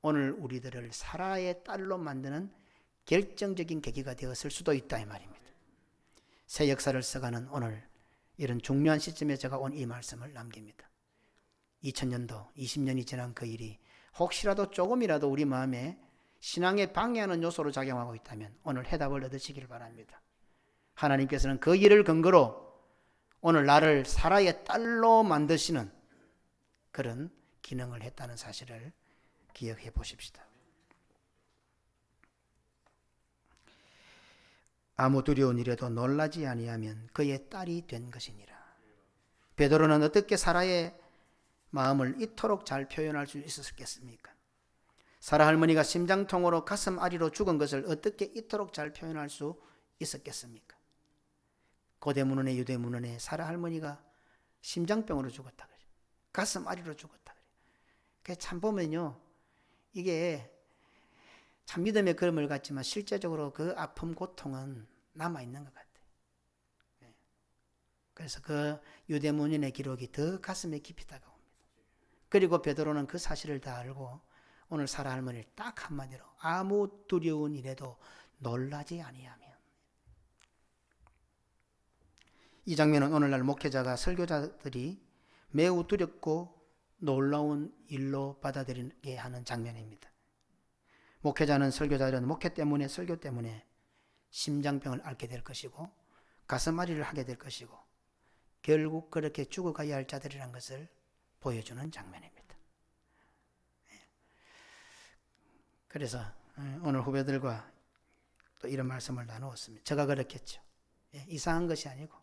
오늘 우리들을 사라의 딸로 만드는 결정적인 계기가 되었을 수도 있다 이 말입니다. 새 역사를 써가는 오늘 이런 중요한 시점에 제가 오늘 이 말씀을 남깁니다. 2000년도 20년이 지난 그 일이 혹시라도 조금이라도 우리 마음에 신앙에 방해하는 요소로 작용하고 있다면 오늘 해답을 얻으시길 바랍니다. 하나님께서는 그 일을 근거로 오늘 나를 사라의 딸로 만드시는 그런 기능을 했다는 사실을 기억해 보십시다. 아무 두려운 일에도 놀라지 아니하면 그의 딸이 된 것이니라. 베드로는 어떻게 사라의 마음을 이토록 잘 표현할 수 있었겠습니까? 사라 할머니가 심장통으로 가슴 아리로 죽은 것을 어떻게 이토록 잘 표현할 수 있었겠습니까? 고대문헌의 유대문헌에 사라 할머니가 심장병으로 죽었다 그래요. 가슴 아리로 죽었다 그래요. 참 보면요, 이게 참 믿음의 그림을 같지만 실제적으로 그 아픔 고통은 남아있는 것 같아요. 그래서 그 유대문헌의 기록이 더 가슴에 깊이 다가옵니다. 그리고 베드로는 그 사실을 다 알고 오늘 사라 할머니를 딱 한마디로 아무 두려운 일에도 놀라지 아니하며, 이 장면은 오늘날 목회자가 설교자들이 매우 두렵고 놀라운 일로 받아들이게 하는 장면입니다. 목회자는 설교자들은 목회 때문에 설교 때문에 심장병을 앓게 될 것이고 가슴앓이를 하게 될 것이고 결국 그렇게 죽어가야 할 자들이라는 것을 보여주는 장면입니다. 그래서 오늘 후배들과 또 이런 말씀을 나누었습니다. 제가 그렇겠죠. 이상한 것이 아니고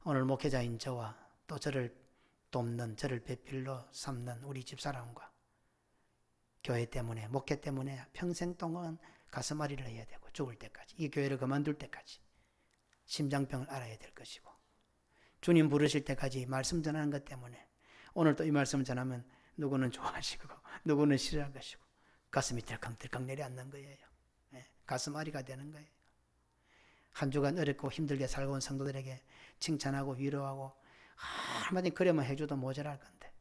오늘 목회자인 저와 또 저를 돕는, 저를 배필로 삼는 우리 집사람과 교회 때문에, 목회 때문에 평생 동안 가슴앓이를 해야 되고 죽을 때까지, 이 교회를 그만둘 때까지 심장병을 앓아야 될 것이고, 주님 부르실 때까지 말씀 전하는 것 때문에 오늘 또 이 말씀을 전하면 누구는 좋아하시고 누구는 싫어할 것이고 가슴이 들컹들컹 내려앉는 거예요. 가슴앓이가 되는 거예요. 한 주간 어렵고 힘들게 살아온 성도들에게 칭찬하고 위로하고 한마디 그래만 해줘도 모자랄 건데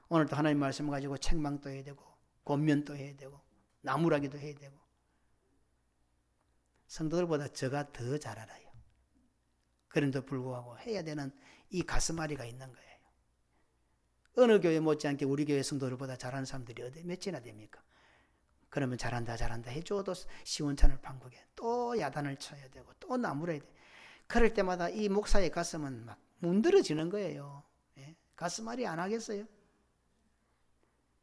오늘 또 하나님 말씀을 가지고 책망도 해야 되고 권면도 해야 되고 나무라기도 해야 되고, 성도들보다 저가 더 잘 알아요. 그런데도 불구하고 해야 되는 이 가슴앓이가 있는 거예요. 어느 교회 못지않게 우리 교회 성도들보다 잘하는 사람들이 어디 몇이나 됩니까? 그러면 잘한다 해줘도 시원찮을 판국에 또 야단을 쳐야 되고 또 나무라야 돼. 그럴 때마다 이 목사의 가슴은 막 문드러지는 거예요. 가슴앓이 안 하겠어요?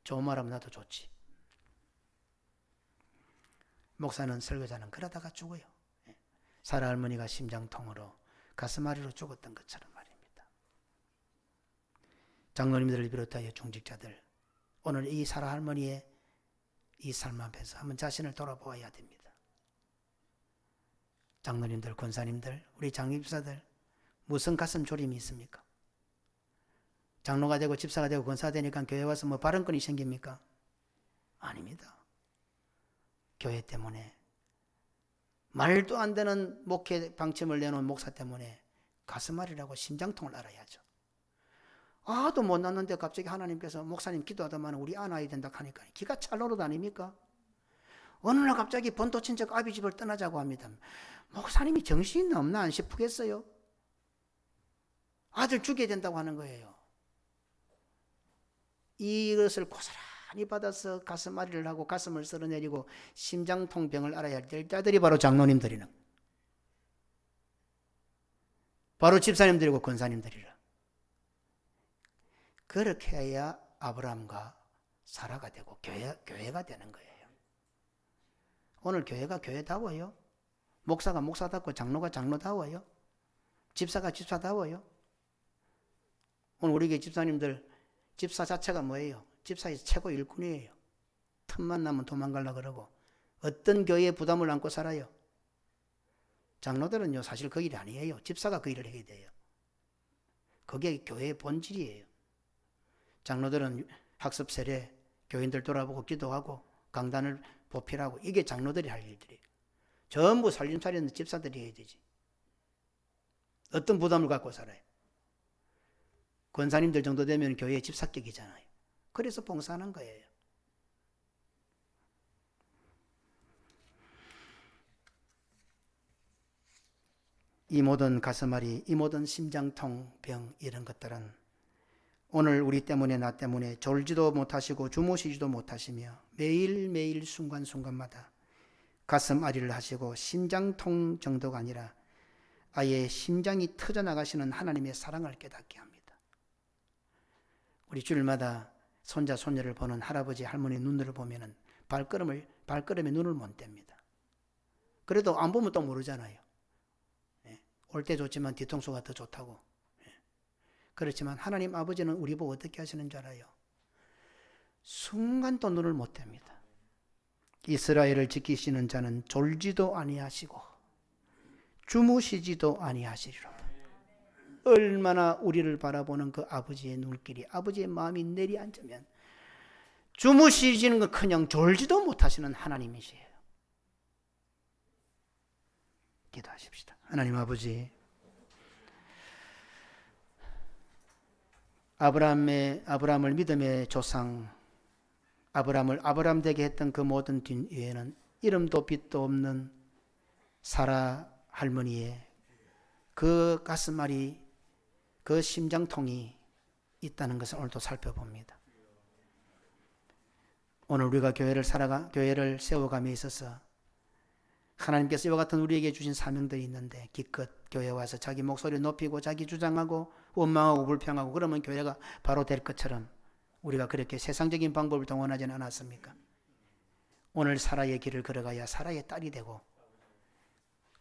좋은 말하면 나도 좋지. 목사는, 설교자는 그러다가 죽어요. 사라 할머니가 심장통으로 가슴앓이로 죽었던 것처럼 말입니다. 장로님들을 비롯하여 중직자들, 오늘 이 사라 할머니의 이 삶 앞에서 한번 자신을 돌아보아야 됩니다. 장로님들, 권사님들, 우리 장립사들 무슨 가슴 졸임이 있습니까? 장로가 되고 집사가 되고 권사가 되니까 교회 와서 뭐 발언권이 생깁니까? 아닙니다. 교회 때문에, 말도 안 되는 목회 방침을 내놓은 목사 때문에 가슴앓이라고 심장통을 앓아야죠. 아도 못 낳는데 갑자기 하나님께서 목사님 기도하다만 우리 안아야 된다 하니까 기가 찰 노릇 아닙니까? 어느 날 갑자기 본토 친척 아비 집을 떠나자고 합니다. 목사님이 정신이 없나 안 싶겠어요? 아들 죽여야 된다고 하는 거예요. 이것을 고스란히 받아서 가슴앓이를 하고 가슴을 쓸어내리고 심장통병을 앓아야 할 자들이 바로 장로님들이는, 바로 집사님들이고 권사님들이라. 그렇게 해야 아브라함과 사라가 되고 교회가 되는 거예요. 오늘 교회가 교회다워요? 목사가 목사답고 장로가 장로다워요? 집사가 집사다워요? 오늘 우리 교회 집사님들, 집사 자체가 뭐예요? 집사의 최고 일꾼이에요. 틈만 나면 도망가려고 그러고 어떤 교회에 부담을 안고 살아요? 장로들은요 사실 그 일이 아니에요. 집사가 그 일을 해야 돼요. 그게 교회의 본질이에요. 장로들은 학습 세례, 교인들 돌아보고 기도하고 강단을 보필하고 이게 장로들이 할 일들이에요. 전부 살림살이는 집사들이 해야 되지. 어떤 부담을 갖고 살아요? 권사님들 정도 되면 교회의 집사격이잖아요. 그래서 봉사하는 거예요. 이 모든 가슴앓이, 이 모든 심장통 병 이런 것들은 오늘 우리 때문에 나 때문에 졸지도 못하시고 주무시지도 못하시며 매일매일 순간순간마다 가슴앓이를 하시고 심장통 정도가 아니라 아예 심장이 터져나가시는 하나님의 사랑을 깨닫게 합니다. 우리 주일마다 손자 손녀를 보는 할아버지 할머니 눈을 보면은 발걸음에 눈을 못 댑니다. 그래도 안 보면 또 모르잖아요. 올 때 좋지만 뒤통수가 더 좋다고. 그렇지만 하나님 아버지는 우리 보고 어떻게 하시는 줄 알아요? 순간도 눈을 못 댑니다. 이스라엘을 지키시는 자는 졸지도 아니하시고 주무시지도 아니하시리로다. 얼마나 우리를 바라보는 그 아버지의 눈길이, 아버지의 마음이 내리앉으면 주무시지는 것커녕 졸지도 못하시는 하나님이시에요. 기도하십시다. 하나님 아버지, 아브라함을 믿음의 조상, 아브라함을 아브라함 되게 했던 그 모든 뒤에는 이름도 빛도 없는 사라 할머니의 그 가슴앓이, 그 심장통이 있다는 것을 오늘도 살펴봅니다. 오늘 우리가 교회를 세워감에 있어서 하나님께서 이와 같은 우리에게 주신 사명들이 있는데 기껏 교회 와서 자기 목소리 높이고 자기 주장하고 원망하고 불평하고 그러면 교회가 바로 될 것처럼 우리가 그렇게 세상적인 방법을 동원하지는 않았습니까? 오늘 사라의 길을 걸어가야 사라의 딸이 되고,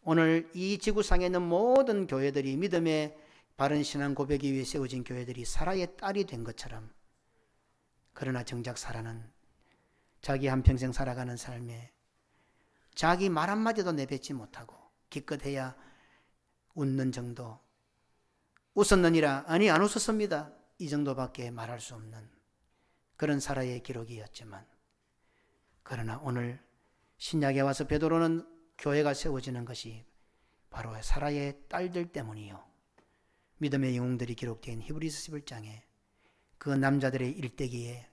오늘 이 지구상에 있는 모든 교회들이 믿음의 바른 신앙 고백이 위해 세워진 교회들이 사라의 딸이 된 것처럼, 그러나 정작 사라는 자기 한평생 살아가는 삶에 자기 말 한마디도 내뱉지 못하고 기껏해야 웃는 정도, 웃었느니라, 아니 안 웃었습니다, 이 정도밖에 말할 수 없는 그런 사라의 기록이었지만, 그러나 오늘 신약에 와서 베드로는 교회가 세워지는 것이 바로 사라의 딸들 때문이요, 믿음의 영웅들이 기록된 히브리서 11장에 그 남자들의 일대기의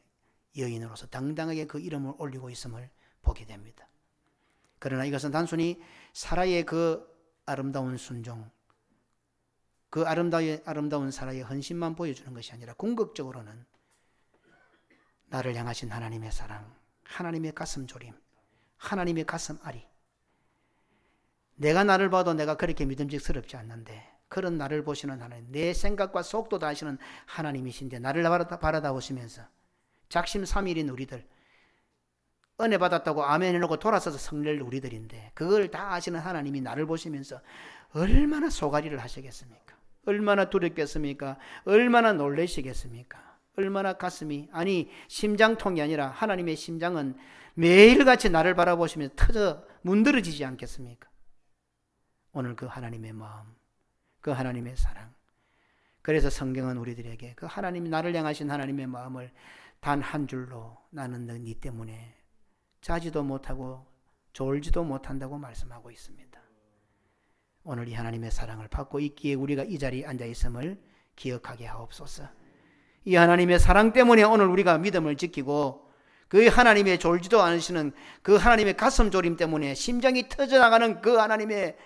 여인으로서 당당하게 그 이름을 올리고 있음을 보게 됩니다. 그러나 이것은 단순히 사라의 그 아름다운 순종, 그 아름다운 사라의 헌신만 보여주는 것이 아니라 궁극적으로는 나를 향하신 하나님의 사랑, 하나님의 가슴 졸임, 하나님의 가슴 아리, 내가 나를 봐도 내가 그렇게 믿음직스럽지 않는데 그런 나를 보시는 하나님, 내 생각과 속도 다 아시는 하나님이신데 나를 바라다 보시면서 작심삼일인 우리들, 은혜 받았다고 아멘 해놓고 돌아서서 성낼 우리들인데 그걸 다 아시는 하나님이 나를 보시면서 얼마나 소가리를 하시겠습니까? 얼마나 두렵겠습니까? 얼마나 놀라시겠습니까? 얼마나 가슴이, 아니 심장통이 아니라 하나님의 심장은 매일같이 나를 바라보시며 터져 문드러지지 않겠습니까? 오늘 그 하나님의 마음, 그 하나님의 사랑. 그래서 성경은 우리들에게 그 하나님, 나를 향하신 하나님의 마음을 단 한 줄로 나는 네 때문에 자지도 못하고 졸지도 못한다고 말씀하고 있습니다. 오늘 이 하나님의 사랑을 받고 있기에 우리가 이 자리에 앉아 있음을 기억하게 하옵소서. 이 하나님의 사랑 때문에 오늘 우리가 믿음을 지키고 그 하나님의 졸지도 않으시는 그 하나님의 가슴 졸임 때문에 심장이 터져나가는 그 하나님의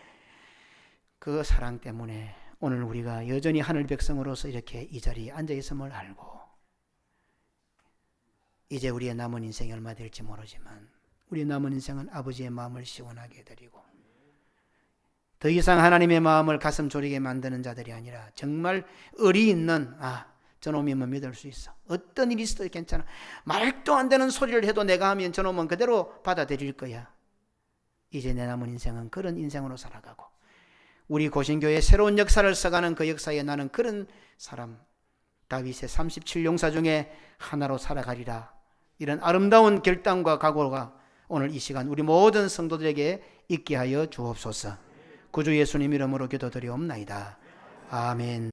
그 사랑 때문에 오늘 우리가 여전히 하늘 백성으로서 이렇게 이 자리에 앉아 있음을 알고, 이제 우리의 남은 인생이 얼마 될지 모르지만 우리 남은 인생은 아버지의 마음을 시원하게 해드리고 더 이상 하나님의 마음을 가슴 졸이게 만드는 자들이 아니라 정말 의리 있는, 저놈이면 믿을 수 있어, 어떤 일이 있어도 괜찮아, 말도 안 되는 소리를 해도 내가 하면 저놈은 그대로 받아들일 거야. 이제 내 남은 인생은 그런 인생으로 살아가고 우리 고신교회의 새로운 역사를 써가는 그 역사에 나는 그런 사람, 다윗의 37용사 중에 하나로 살아가리라. 이런 아름다운 결단과 각오가 오늘 이 시간 우리 모든 성도들에게 있게 하여 주옵소서. 구주 예수님 이름으로 기도드리옵나이다. 아멘.